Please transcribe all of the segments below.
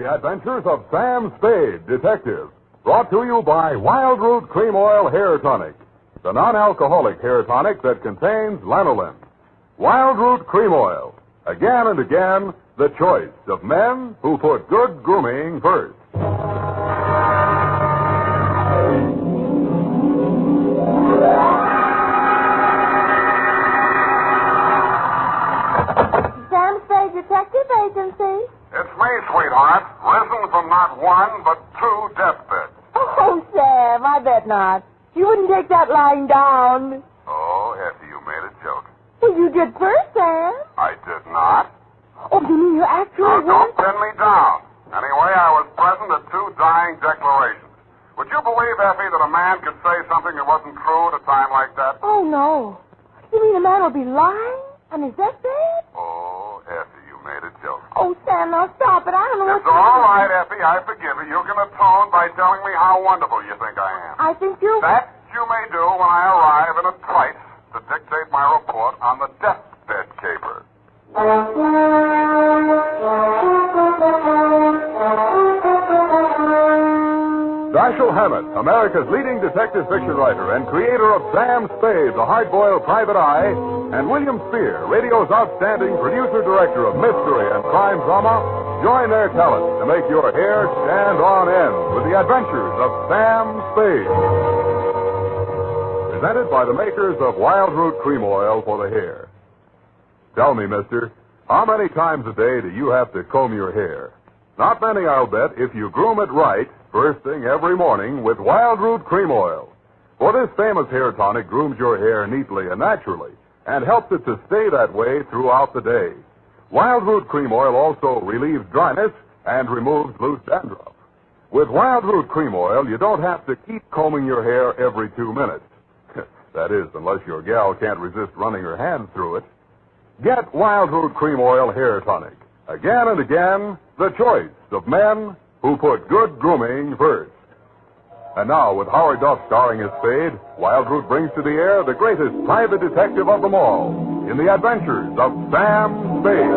The Adventures of Sam Spade, Detective. Brought to you by Wild Root Cream Oil Hair Tonic, the non-alcoholic hair tonic that contains lanolin. Wild Root Cream Oil. Again and again, the choice of men who put good grooming first. Sam Spade Detective Agency. It's me, sweetheart. Risen from not one, but two deathbeds. Oh, Sam, I bet not. You wouldn't take that lying down. Oh, Effie, you made a joke. Well, you did first, Sam. I did not. Oh, you mean you actually Now, don't pin me down. Anyway, I was present at two dying declarations. Would you believe, Effie, that a man could say something that wasn't true at a time like that? Oh, no. You mean a man will be lying on his deathbed? Oh, Effie, you made a joke. Oh, Sam, now stop it. I don't know It's all right, Effie. I forgive you. You can atone by telling me how wonderful you think I am. I think you... That you may do when I arrive in a trice to dictate my report on the deathbed caper. Dashiell Hammett, America's leading detective fiction writer and creator of Sam Spade, the hard-boiled private eye, and William Spear, radio's outstanding producer-director of mystery and crime drama, join their talent to make your hair stand on end with the adventures of Sam Spade. Presented by the makers of Wild Root Cream Oil for the hair. Tell me, mister, how many times a day do you have to comb your hair? Not many, I'll bet, if you groom it right first thing every morning with Wild Root Cream Oil. For this famous hair tonic grooms your hair neatly and naturally and helps it to stay that way throughout the day. Wild Root Cream Oil also relieves dryness and removes loose dandruff. With Wild Root Cream Oil, you don't have to keep combing your hair every 2 minutes. That is, unless your gal can't resist running her hands through it. Get Wild Root Cream Oil Hair Tonic. Again and again, the choice of men who put good grooming first. And now, with Howard Duff starring as Spade, Wild Root brings to the air the greatest private detective of them all in the adventures of Sam Spade.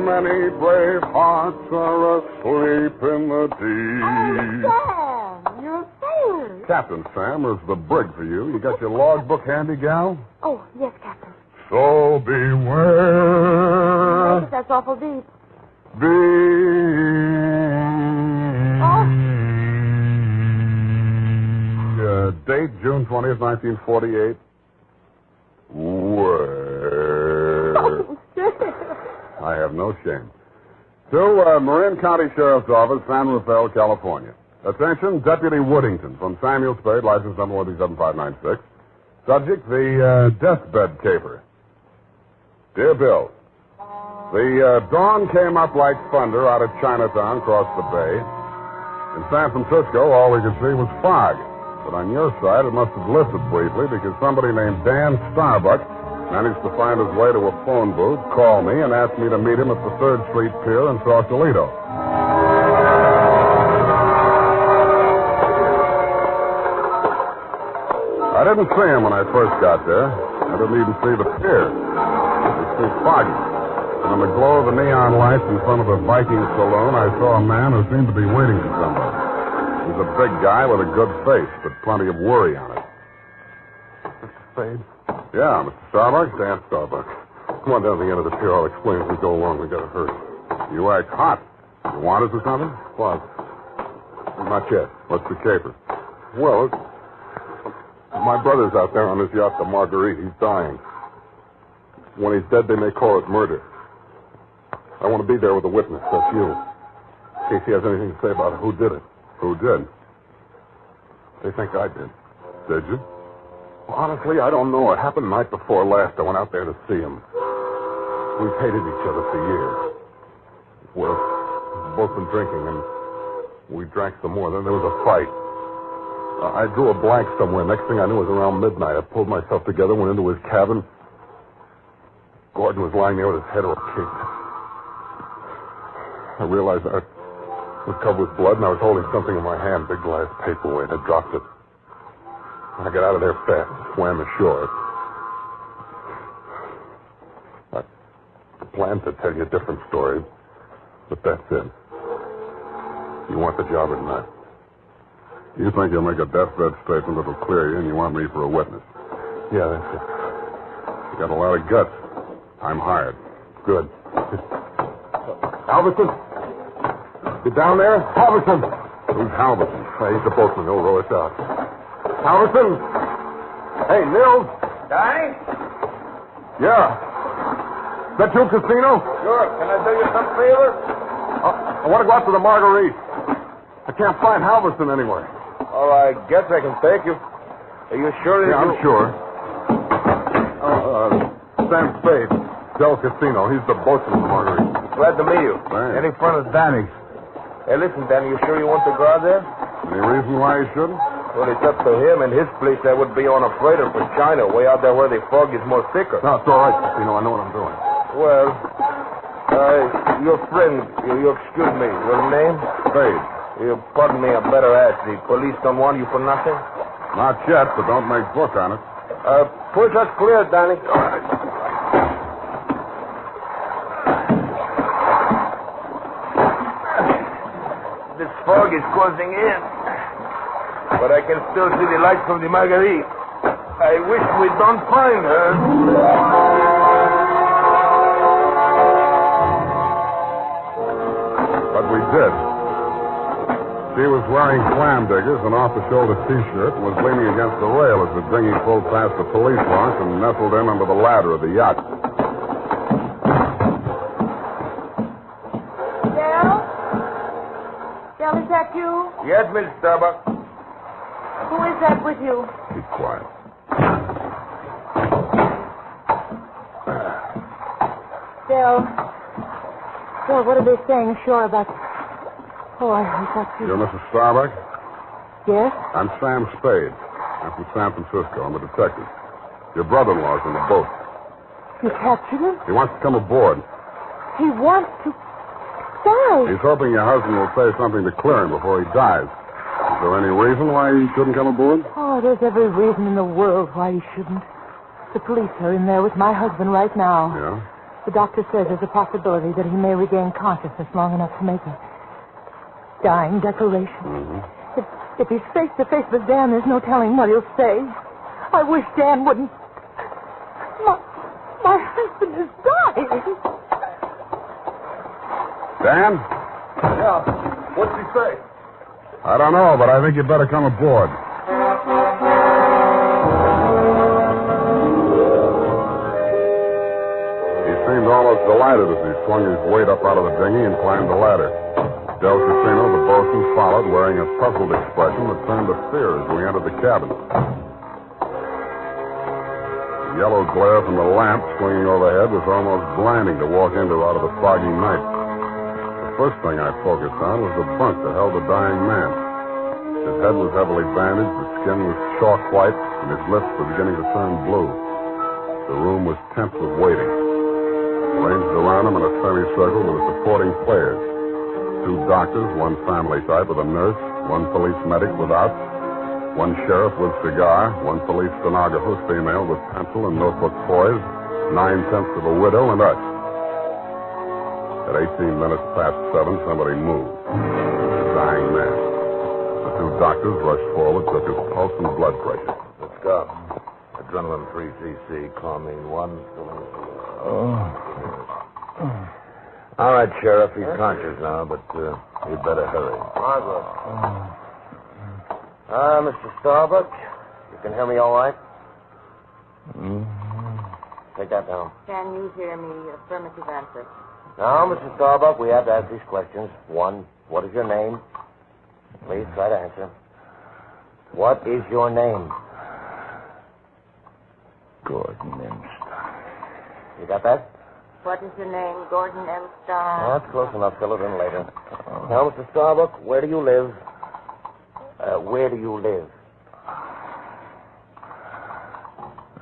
Many brave hearts are asleep in the deep. Oh, Sam, you're a sailor. Captain Sam, is the brig for you. You got your logbook handy, gal? Oh, yes, Captain. So beware. Yes, that's awful deep. Date, June 20th, 1948. Where? I have no shame. To Marin County Sheriff's Office, San Rafael, California. Attention, Deputy Woodington from Samuel Spade, license number 17596. Subject, the deathbed caper. Dear Bill, the dawn came up like thunder out of Chinatown across the bay. In San Francisco, all we could see was fog. But on your side, it must have lifted briefly because somebody named Dan Starbuck managed to find his way to a phone booth, call me, and ask me to meet him at the 3rd Street Pier in Sausalito. I didn't see him when I first got there. I didn't even see the pier. It was too foggy. And in the glow of the neon lights in front of the Viking saloon, I saw a man who seemed to be waiting for somebody. He was a big guy with a good face, but plenty of worry on it. Mr. Spade? Yeah, Mr. Starbuck? Dan Starbuck. Come on down to the end of the pier. I'll explain as we go along. We got to hurry. You act hot. You want us or something? What? Not yet. What's the caper? Well, my brother's out there on his yacht, the Marguerite. He's dying. When he's dead, they may call it murder. I want to be there with a witness. That's you. In case he has anything to say about who did it. Who did? They think I did. Did you? Well, honestly, I don't know. It happened the night before last. I went out there to see him. We've hated each other for years. We've both been drinking, and we drank some more. Then there was a fight. I drew a blank somewhere. Next thing I knew, it was around midnight. I pulled myself together, went into his cabin. Gordon was lying there with his head all kicked. I realized was covered with blood, and I was holding something in my hand, big glass paperweight. I dropped it. I got out of there fast, swam ashore. I planned to tell you a different story, but that's it. You want the job or not? You think you'll make a deathbed statement that'll clear you, and you want me for a witness. Yeah, that's it. You got a lot of guts. I'm hired. Good. Halverson? You down there? Halverson! Who's Halverson? He's the boatman. He'll row us out. Halverson! Hey, Nils! Donnie? Yeah. Is that you, Casino? Sure. Can I do you some favor? I want to go out to the Marguerite. I can't find Halverson anywhere. Oh, I guess I can take you. Are you sure? Yeah, I'm sure. Sam Spade, Del Casino. He's the boatman of the Marguerite. Glad to meet you. Thanks. Any friend of Danny's? Hey, listen, Danny, you sure you want to go out there? Any reason why you shouldn't? Well, it's up to him. In his place, I would be on a freighter for China, way out there where the fog is more thicker. No, it's all right, Casino. I know what I'm doing. Well, your friend, you excuse me, your name? Spade. You pardon me, I better ask. The police don't want you for nothing? Not yet, but don't make book on it. Push us clear, Danny. All right. This fog is closing in, but I can still see the lights from the Marguerite. I wish we don't find her. But we did. She was wearing clam diggers, an off-the-shoulder T-shirt, and was leaning against the rail as the dinghy pulled past the police launch and nestled in under the ladder of the yacht. Del, is that you? Yes, Miss Starbuck. Who is that with you? Keep quiet. Del, what are they saying ashore about... Oh, I thought you... You're Mrs. Starbuck? Yes? I'm Sam Spade. I'm from San Francisco. I'm a detective. Your brother-in-law's in the boat. You captured him? He wants to come aboard. He wants to... die. He's hoping your husband will say something to clear him before he dies. Is there any reason why he shouldn't come aboard? Oh, there's every reason in the world why he shouldn't. The police are in there with my husband right now. Yeah? The doctor says there's a possibility that he may regain consciousness long enough to make a dying declaration. Mm-hmm. If he's face to face with Dan, there's no telling what he'll say. I wish Dan wouldn't. My husband is dying. Dan? Yeah. What's he say? I don't know, but I think you'd better come aboard. He seemed almost delighted as he swung his weight up out of the dinghy and climbed the ladder. Del Casino, the bosun, followed, wearing a puzzled expression that turned to fear as we entered the cabin. The yellow glare from the lamp swinging overhead was almost blinding to walk into out of the foggy night. The first thing I focused on was the bunk that held the dying man. His head was heavily bandaged, his skin was chalk white, and his lips were beginning to turn blue. The room was tense with waiting. Ranged around him in a semicircle were the supporting players. 2 doctors, 1 family type with a nurse, 1 police medic without, 1 sheriff with cigar, 1 police stenographer, female, with pencil and notebook poised, 9/10 of a widow, and us. At 18 minutes past 7, somebody moved. The dying man. The 2 doctors rushed forward, took his pulse and blood pressure. Let's go. Adrenaline 3 cc, calming 1. All right, Sheriff, he's conscious now, but you'd better hurry. Margaret. Mr. Starbuck, you can hear me all right? Take that down. Can you hear me? Affirmative answer. Now, Mr. Starbuck, we have to ask these questions. 1, what is your name? Please try to answer. What is your name? Gordon M. You got that? What is your name? Gordon M. Starr. That's close enough. Fill it in later. Now, Mr. Starbuck, where do you live? Where do you live?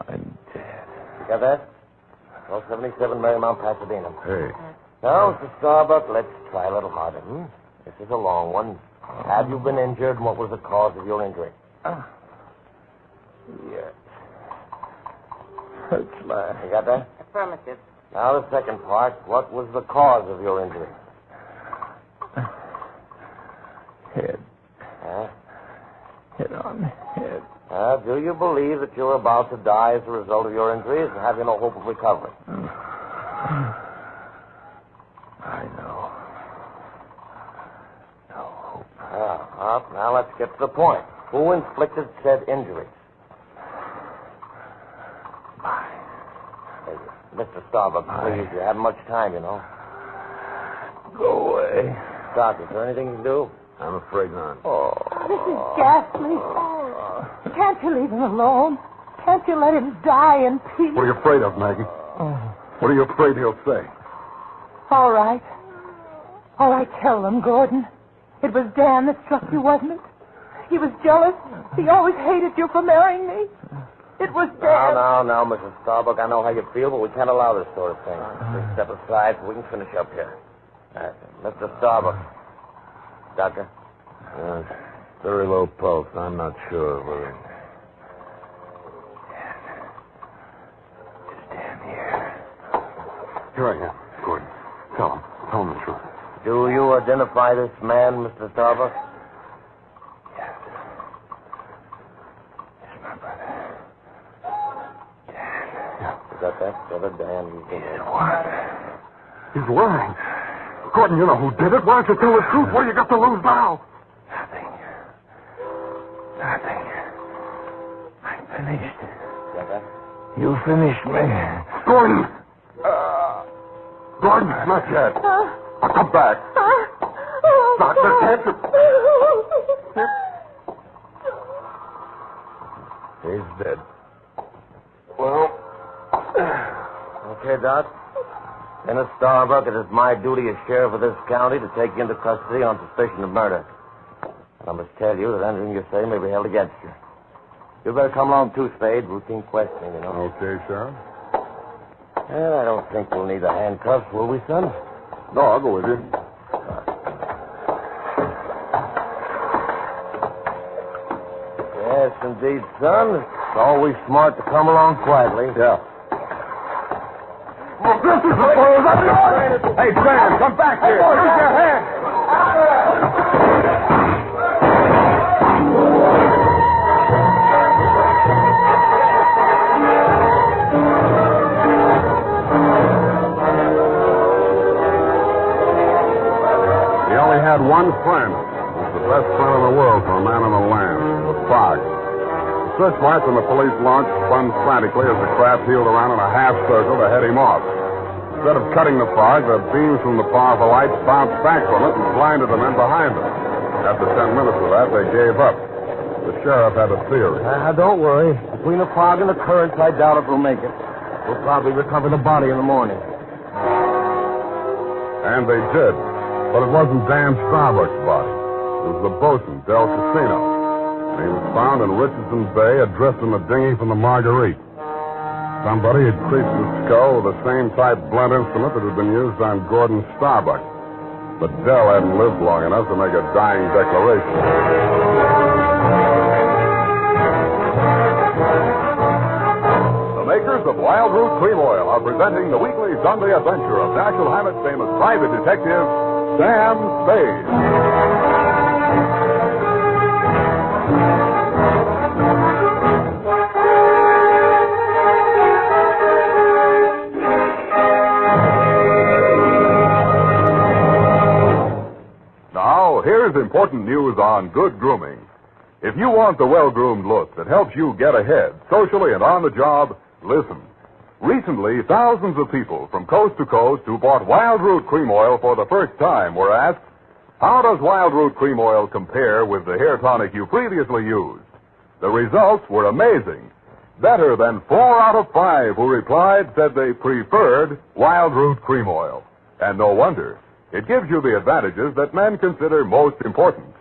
I'm dead. You got that? 1277 Marymount, Pasadena. Hey. Now, Mr. Starbuck, let's try a little harder. This is a long one. Have you been injured, and what was the cause of your injury? Yes. Hurts my... You got that? Affirmative. Now the second part. What was the cause of your injury? head. Huh? Hit on the head. Do you believe that you're about to die as a result of your injuries, and have you no hope of recovery? I know. No hope. Now let's get to the point. Who inflicted said injuries? Hey, Mr. Starbuck, please, you haven't much time, you know. Go away. Doc, is there anything you can do? I'm afraid not. This is ghastly. Can't you leave him alone? Can't you let him die in peace? What are you afraid of, Maggie? What are you afraid he'll say? All right. All right, tell them, Gordon. It was Dan that struck you, wasn't it? He was jealous. He always hated you for marrying me. It was Dan. Now, Mrs. Starbuck, I know how you feel, but we can't allow this sort of thing. Please step aside so we can finish up here. Mr. Starbuck. Doctor? Very low pulse. I'm not sure whether... Stand here. Here I am, Gordon. Tell him the truth. Do you identify this man, Mr. Starbuck? Yes. It's my brother. Dan. Is that brother Dan? What? He's lying. Gordon, you know who did it. Why don't you tell the truth? What do you got to lose now? Nothing. I'm finished. Got that? You finished me. Gordon! Gordon, not yet. I'll come back. Doctor, can't you... He's dead. Well, okay, Doc. Dennis Starbuck, it is my duty as sheriff of this county to take you into custody on suspicion of murder. And I must tell you that anything you say may be held against you. You better come along too, Spade. Routine questioning, you know. Okay, Sheriff. And I don't think we'll need the handcuffs, will we, son? No, I'll go with you. Yes, indeed, son. It's always smart to come along quietly. Yeah. This is the close. Hey, Sam, come back here. Use your hand. He only had one friend. He was the best friend in the world for a man on the land, the fog. The searchlights on the police launch spun frantically as the craft heeled around in a half circle to head him off. Instead of cutting the fog, the beams from the powerful lights bounced back from it and blinded the men behind them. After 10 minutes of that, they gave up. The sheriff had a theory. Don't worry. Between the fog and the currents, I doubt if we'll make it. We'll probably recover the body in the morning. And they did. But it wasn't Dan Starbuck's body. It was the bosun, Del Casino. And he was found in Richardson Bay, adrift in the dinghy from the Marguerite. Somebody had creased his skull with the same type blunt instrument that had been used on Gordon Starbuck. But Del hadn't lived long enough to make a dying declaration. The makers of Wild Root Cream Oil are presenting the weekly Sunday adventure of Dashiell Hammett's famous private detective, Sam Spade. Now, here's important news on good grooming. If you want the well-groomed look that helps you get ahead, socially and on the job, listen. Recently, thousands of people from coast to coast who bought Wild Root Cream Oil for the first time were asked, how does Wild Root Cream Oil compare with the hair tonic you previously used? The results were amazing. Better than 4 out of 5 who replied said they preferred Wild Root Cream Oil. And no wonder. It gives you the advantages that men consider most important.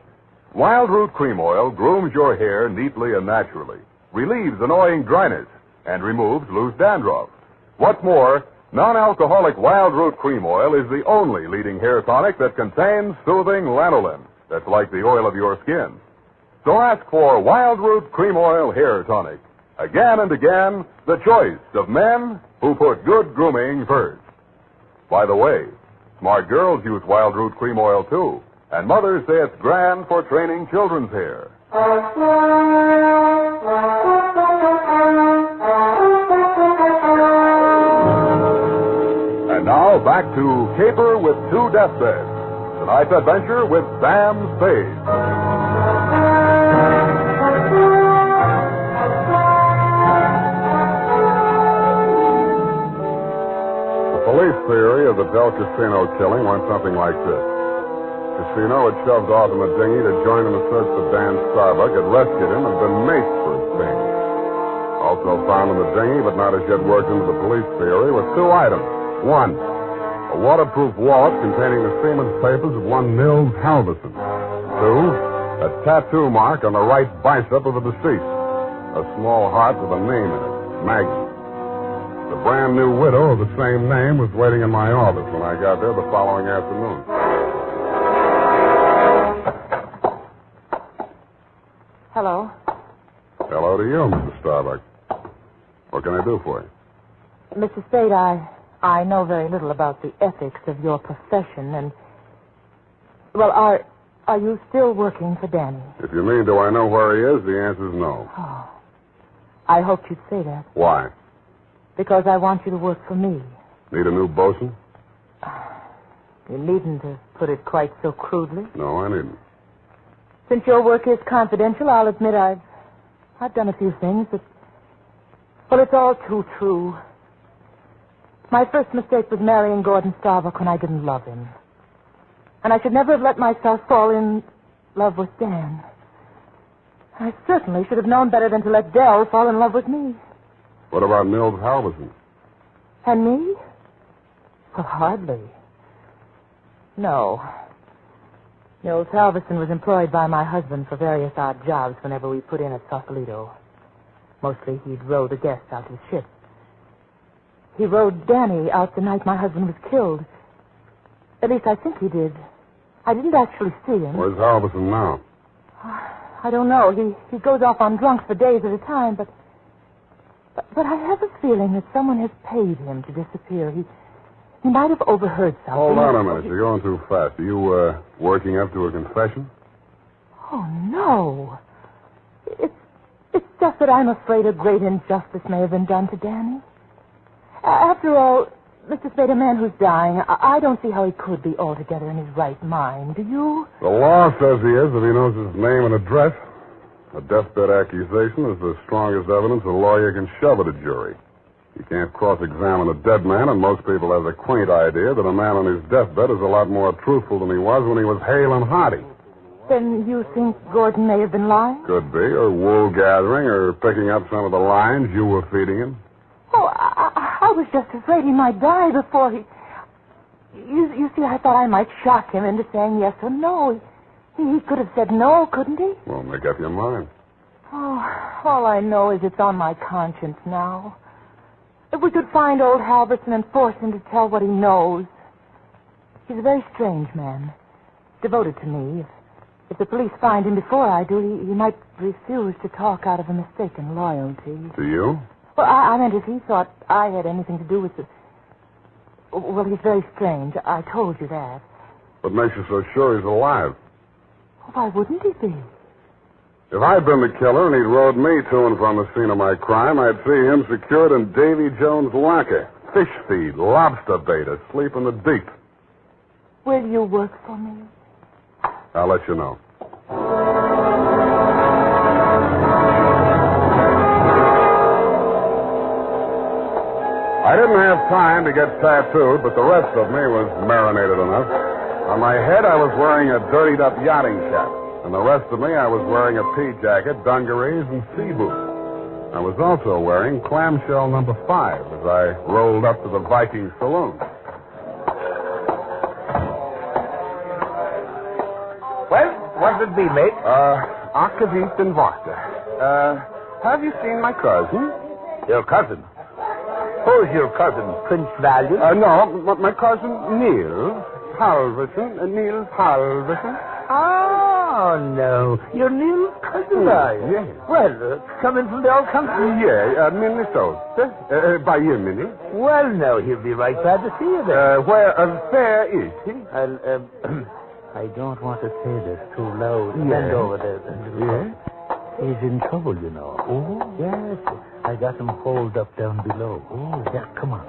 Wild Root Cream Oil grooms your hair neatly and naturally, relieves annoying dryness, and removes loose dandruff. What's more, Non-alcoholic Wild Root Cream Oil is the only leading hair tonic that contains soothing lanolin that's like the oil of your skin. So ask for Wild Root Cream Oil Hair Tonic. Again and again, the choice of men who put good grooming first. By the way, smart girls use Wild Root Cream Oil, too. And mothers say it's grand for training children's hair. And now, back to Caper with Two Deathbeds. Tonight's adventure with Sam Spade. The police theory of the Del Casino killing went something like this. Casino had shoved off in the dinghy to join in the search for Dan Starbuck, had rescued him, and been maced for his pains. Also found in the dinghy, but not as yet worked into the police theory, were two items. One, a waterproof wallet containing the seaman's papers of one Nils Halverson. Two, a tattoo mark on the right bicep of the deceased. A small heart with a name in it, Maggie. The brand new widow of the same name was waiting in my office when I got there the following afternoon. Hello. Hello to you, Mr. Starbuck. What can I do for you? Mr. Spade, I know very little about the ethics of your profession, and... Well, are you still working for Danny? If you mean, do I know where he is, the answer is no. Oh. I hoped you'd say that. Why? Because I want you to work for me. Need a new bosun? You needn't have put it quite so crudely. No, I needn't. Since your work is confidential, I'll admit I've done a few things that... Well, it's all too true. My first mistake was marrying Gordon Starbuck when I didn't love him. And I should never have let myself fall in love with Dan. I certainly should have known better than to let Dell fall in love with me. What about Nils Halverson? And me? Well, hardly. No. Nils Halverson was employed by my husband for various odd jobs whenever we put in at Sausalito. Mostly he'd row the guests out to the ship. He rowed Danny out the night my husband was killed. At least I think he did. I didn't actually see him. Where's Halverson now? I don't know. He goes off on drunk for days at a time, but I have a feeling that someone has paid him to disappear. He might have overheard something. Hold on a minute. You're going too fast. Are you working up to a confession? Oh, no. It's just that I'm afraid a great injustice may have been done to Danny. After all, Mr. Spade, a man who's dying, I don't see how he could be altogether in his right mind. Do you? The law says he is if he knows his name and address. A deathbed accusation is the strongest evidence a lawyer can shove at a jury. You can't cross-examine a dead man, and most people have the quaint idea that a man on his deathbed is a lot more truthful than he was when he was hale and hearty. Then you think Gordon may have been lying? Could be, or wool gathering, or picking up some of the lines you were feeding him. Oh, I was just afraid he might die before he... You see, I thought I might shock him into saying yes or no. He could have said no, couldn't he? Well, make up your mind. Oh, all I know is it's on my conscience now. If we could find old Halverson and force him to tell what he knows. He's a very strange man. Devoted to me. If the police find him before I do, he might refuse to talk out of a mistaken loyalty. To you? Well, I meant if he thought I had anything to do with it. Well, he's very strange. I told you that. What makes you so sure he's alive? Why wouldn't he be? If I'd been the killer and he'd rode me to and from the scene of my crime, I'd see him secured in Davy Jones' locker. Fish feed, lobster bait, asleep in the deep. Will you work for me? I'll let you know. I didn't have time to get tattooed, but the rest of me was marinated enough. On my head, I was wearing a dirtied-up yachting cap. And the rest of me, I was wearing a pea jacket, dungarees, and sea boots. I was also wearing clamshell number 5 as I rolled up to the Viking saloon. Well, what's it be, mate? Akavit and vodka. Have you seen my cousin? Your cousin. suppose your cousin, Prince Valiant? No, my cousin Neil Halverson. Neil Halverson. Oh, no. You're Neil's cousin, are you? Yes. Well, coming from the old country? Yeah, Minnesota. By you, Minnie. Well, no, he'll be right glad to see you there. Where is he? I don't want to say this too loud. Yeah. Bend over there. Yeah? He's in trouble, you know. Oh? Yes. I got him holed up down below. Oh. Yeah, come on.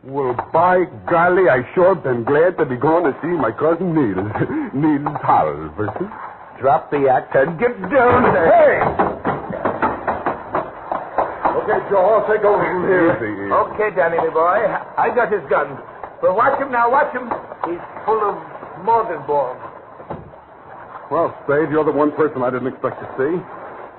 Well, by golly, I sure been glad to be going to see my cousin Neil. Neil Halverson. Drop the axe and get down there. Hey! Okay, Joe, I'll take over from here. Easy. Okay, Danny, my boy. I got his gun. But watch him now, watch him. He's full of mortar balls. Well, Spade, you're the one person I didn't expect to see.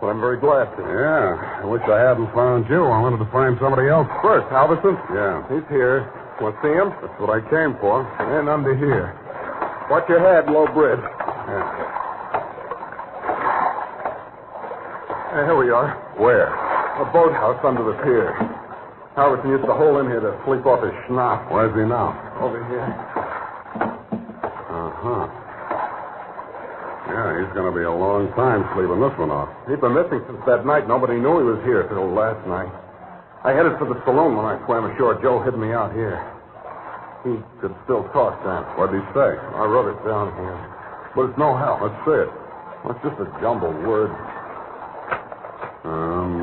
Well, I'm very glad to. Yeah, I wish I hadn't found you. I wanted to find somebody else first. Halverson? Yeah. He's here. Want to see him? That's what I came for. And under here. Watch your head, low bridge. Yeah. Hey, here we are. Where? A boathouse under the pier. Halverson used to hole in here to sleep off his schnapp. Where's he now? Over here. Uh-huh. Yeah, he's going to be a long time sleeping this one off. He's been missing since that night. Nobody knew he was here till last night. I headed for the saloon when I swam ashore. Joe hid me out here. He could still talk then. What'd he say? I wrote it down here. But it's no help. Let's see it. Well, it's just a jumbled word.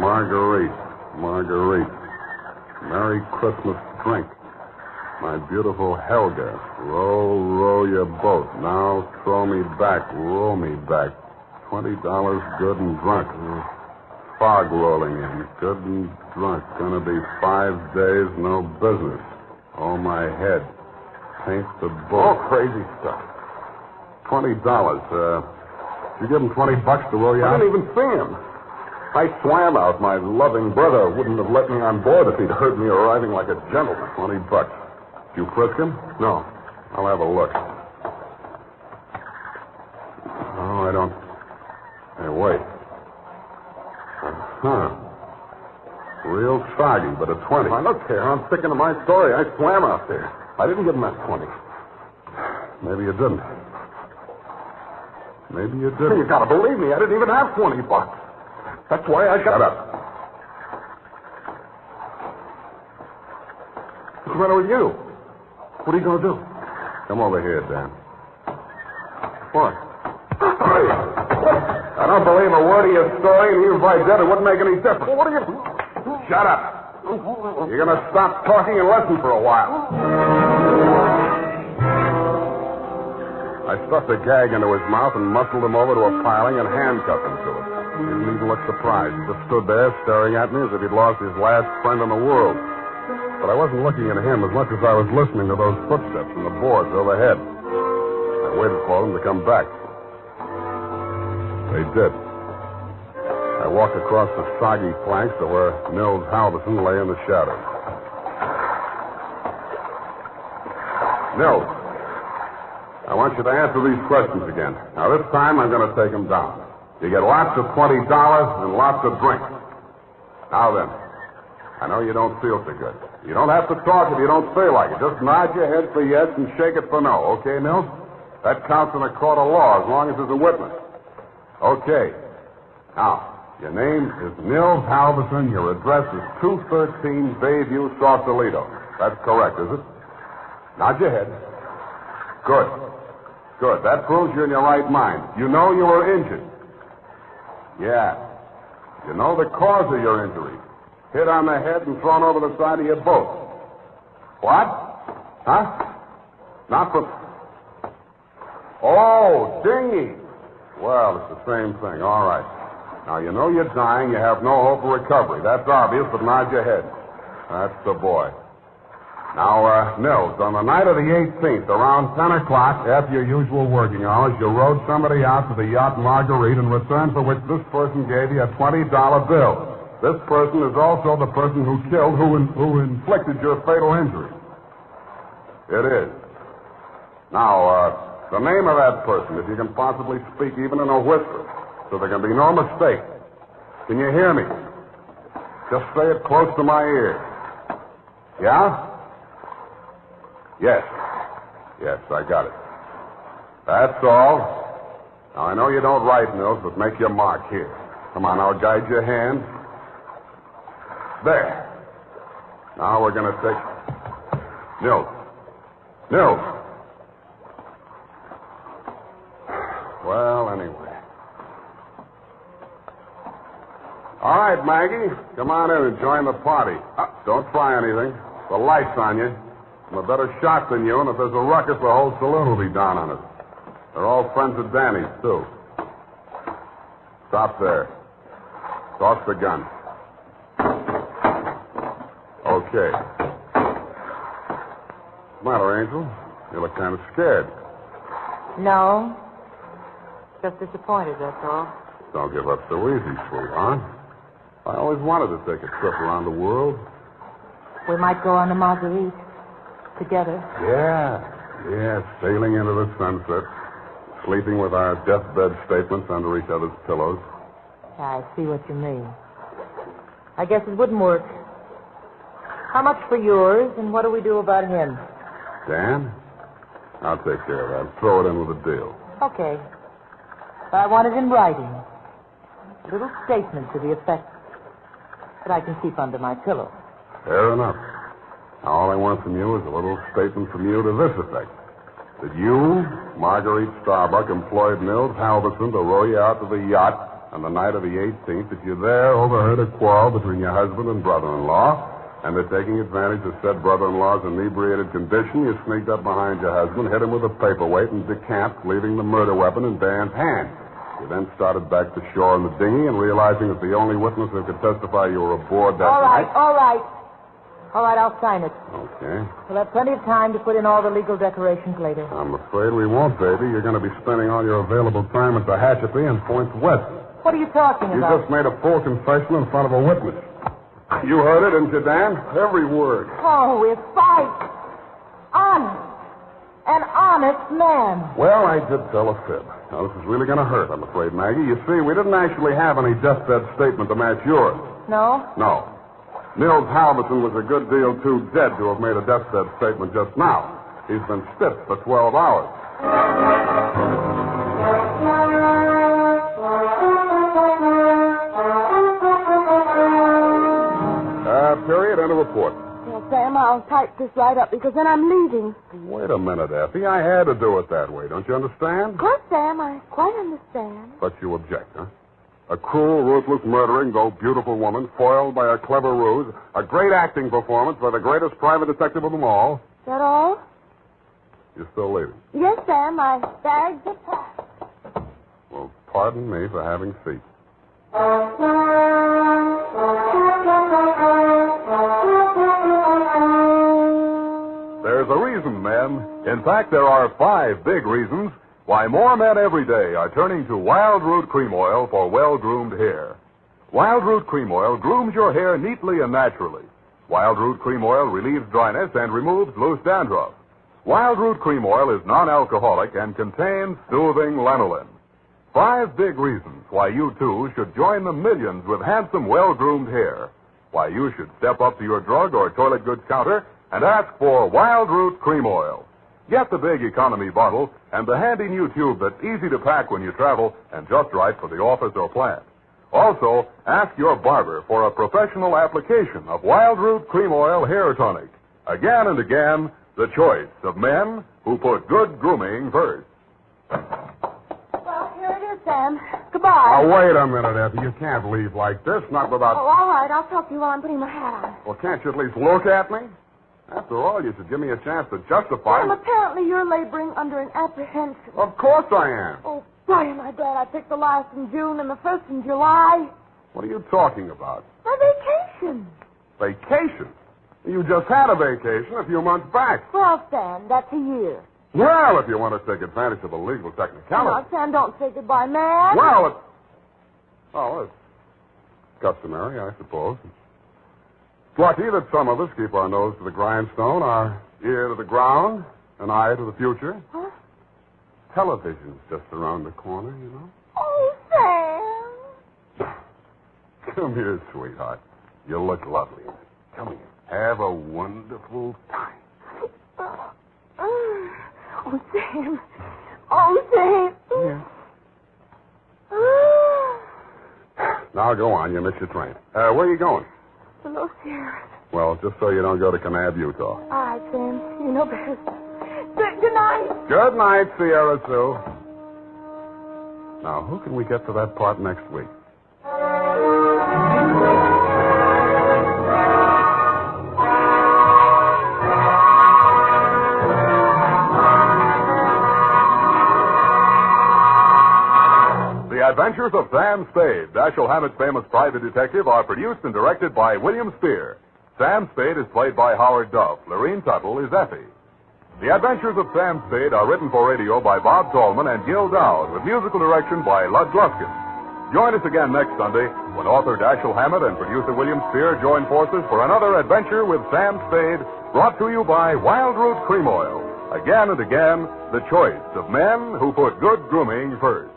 Marguerite. Merry Christmas drink. My beautiful Helga, row your boat. Now throw me back, row me back. $20 good and drunk. Fog rolling in, good and drunk. Gonna be 5 days, no business. Oh, my head. Paint the boat. Oh, crazy stuff. $20. You give him $20 to row you out? I didn't even see him. I swam out. My loving brother wouldn't have let me on board if he'd heard me arriving like a gentleman. $20. You frisk him? No. I'll have a look. Oh, I don't. Hey, wait. Real soggy, but a 20. Now, look here. I'm sticking to my story. I swam out there. I didn't give him that 20. Maybe you didn't. You gotta believe me. I didn't even have $20. That's why I got... Shut up. What's the matter with you? What are you going to do? Come over here, Dan. What? I don't believe a word of your story, and even if I did, it wouldn't make any difference. What are you... Shut up. You're going to stop talking and listen for a while. I stuffed a gag into his mouth and muscled him over to a piling and handcuffed him to it. He didn't even look surprised. He just stood there staring at me as if he'd lost his last friend in the world. But I wasn't looking at him as much as I was listening to those footsteps in the boards overhead. I waited for them to come back. They did. I walked across the soggy planks to where Nils Halverson lay in the shadows. Nils, I want you to answer these questions again. Now, this time I'm going to take them down. You get lots of $20 and lots of drink. Now then, I know you don't feel so good. You don't have to talk if you don't feel like it. Just nod your head for yes and shake it for no. Okay, Nils? That counts in a court of law as long as there's a witness. Okay. Now, your name is Nils Halverson. Your address is 213 Bayview, Sausalito. That's correct, is it? Nod your head. Good. That proves you're in your right mind. You know you were injured. Yeah. You know the cause of your injury. Hit on the head and thrown over the side of your boat. What? Huh? Not from... Oh, dinghy. Well, it's the same thing. All right. Now, you know you're dying. You have no hope of recovery. That's obvious, but nod your head. That's the boy. Now, Nils, on the night of the 18th, around 10 o'clock, after your usual working hours, you rowed somebody out to the yacht Marguerite, in return for which this person gave you a $20 bill. This person is also the person who killed, who inflicted your fatal injury. It is. Now, the name of that person, if you can possibly speak even in a whisper, so there can be no mistake. Can you hear me? Just say it close to my ear. Yeah? Yes. Yes, I got it. That's all. Now, I know you don't write, Mills, but make your mark here. Come on, I'll guide your hand. There. Now we're going to take... Mills. Mills. Well, anyway. All right, Maggie. Come on in and join the party. Don't try anything. The light's on you. I'm a better shot than you, and if there's a ruckus, the whole saloon will be down on us. They're all friends of Danny's, too. Stop there. Toss the gun. Okay. What's the matter, Angel? You look kind of scared. No. Just disappointed, that's all. Don't give up so easy, sweetheart. I always wanted to take a trip around the world. We might go on a Marguerite together. Yeah, sailing into the sunset, sleeping with our deathbed statements under each other's pillows. I see what you mean. I guess it wouldn't work. How much for yours, and what do we do about him? Dan? I'll take care of that. Throw it in with a deal. Okay. But I want it in writing. A little statement to the effect that I can keep under my pillow. Fair enough. All I want from you is a little statement from you to this effect. That you, Marguerite Starbuck, employed Mills Halverson to row you out to the yacht on the night of the 18th, that you there overheard a quarrel between your husband and brother-in-law, and that taking advantage of said brother-in-law's inebriated condition, you sneaked up behind your husband, hit him with a paperweight, and decamped, leaving the murder weapon in Dan's hand. You then started back to shore in the dinghy, and realizing that the only witness who could testify you were aboard that night... All right. All right, I'll sign it. Okay. We'll have plenty of time to put in all the legal decorations later. I'm afraid we won't, baby. You're going to be spending all your available time at the Hatchapee and Point West. What are you talking You about? just made a full confession in front of a witness. You heard it, didn't you, Dan? Every word. Oh, we're fight. Honest. An honest man. Well, I did tell a fib. Now, this is really going to hurt, I'm afraid, Maggie. You see, we didn't actually have any deathbed statement to match yours. No? No. Nils Halverson was a good deal too dead to have made a deathbed statement just now. He's been stiff for 12 hours. Period. End of report. Well, Sam, I'll type this right up because then I'm leaving. Wait a minute, Effie. I had to do it that way. Don't you understand? Of course, Sam, I quite understand. But you object, huh? A cruel, ruthless, murdering, though beautiful woman, foiled by a clever ruse, a great acting performance by the greatest private detective of them all. Is that all? You're still leaving? Yes, Sam, my bags are packed. Well, pardon me for having feet. There's a reason, men. In fact, there are 5 big reasons why more men every day are turning to Wild Root Cream Oil for well-groomed hair. Wild Root Cream Oil grooms your hair neatly and naturally. Wild Root Cream Oil relieves dryness and removes loose dandruff. Wild Root Cream Oil is non-alcoholic and contains soothing lanolin. 5 big reasons why you, too, should join the millions with handsome, well-groomed hair. Why you should step up to your drug or toilet goods counter and ask for Wild Root Cream Oil. Get the big economy bottle and the handy new tube that's easy to pack when you travel and just right for the office or plant. Also, ask your barber for a professional application of Wild Root Cream Oil Hair Tonic. Again and again, the choice of men who put good grooming first. Well, here it is, Sam. Goodbye. Now, wait a minute, Effie. You can't leave like this. Not without... Oh, all right. I'll talk to you while I'm putting my hat on. Well, can't you at least look at me? After all, you should give me a chance to justify... Sam, apparently you're laboring under an apprehension. Of course I am. Oh, boy, am I glad I picked the last in June and the first in July. What are you talking about? My vacation. Vacation? You just had a vacation a few months back. Well, Sam, that's a year. Well, if you want to take advantage of a legal technicality... Now, Sam, don't say goodbye, man. Well, it's customary, I suppose. It's lucky that some of us keep our nose to the grindstone, our ear to the ground, an eye to the future. Huh? Television's just around the corner, you know. Oh, Sam. Come here, sweetheart. You look lovely. Come here. Have a wonderful time. Oh, Sam. Oh, Sam. Yeah. Now, go on. You missed your train. Where are you going? The Los Sierras. Well, just so you don't go to Kanab, Utah. All right, Sam. You know better. Good night. Good night, Sierra Sue. Now, who can we get for that part next week? The Adventures of Sam Spade, Dashiell Hammett's famous private detective, are produced and directed by William Spear. Sam Spade is played by Howard Duff. Lorene Tuttle is Effie. The Adventures of Sam Spade are written for radio by Bob Tallman and Gil Dowd, with musical direction by Lud Gluskin. Join us again next Sunday when author Dashiell Hammett and producer William Spear join forces for another adventure with Sam Spade, brought to you by Wild Root Cream Oil. Again and again, the choice of men who put good grooming first.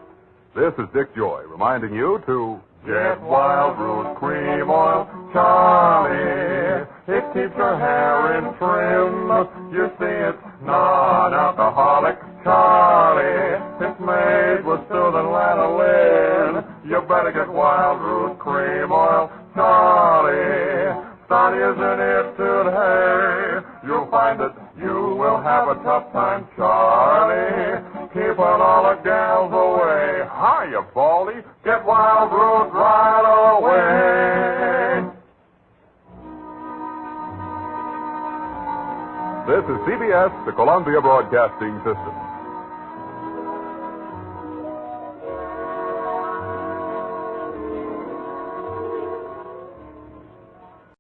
This is Dick Joy reminding you to Get Wild Root Cream Oil, Charlie. It keeps your hair in trim. You see, it's non-alcoholic, Charlie. It's made with soothing lanolin. You better get Wild Root Cream Oil, Charlie. Start using it today. You'll find that you will have a tough time, Charlie. Keeping all the gals away. Hiya, Baldy. Get Wild Root right away. This is CBS, the Columbia Broadcasting System.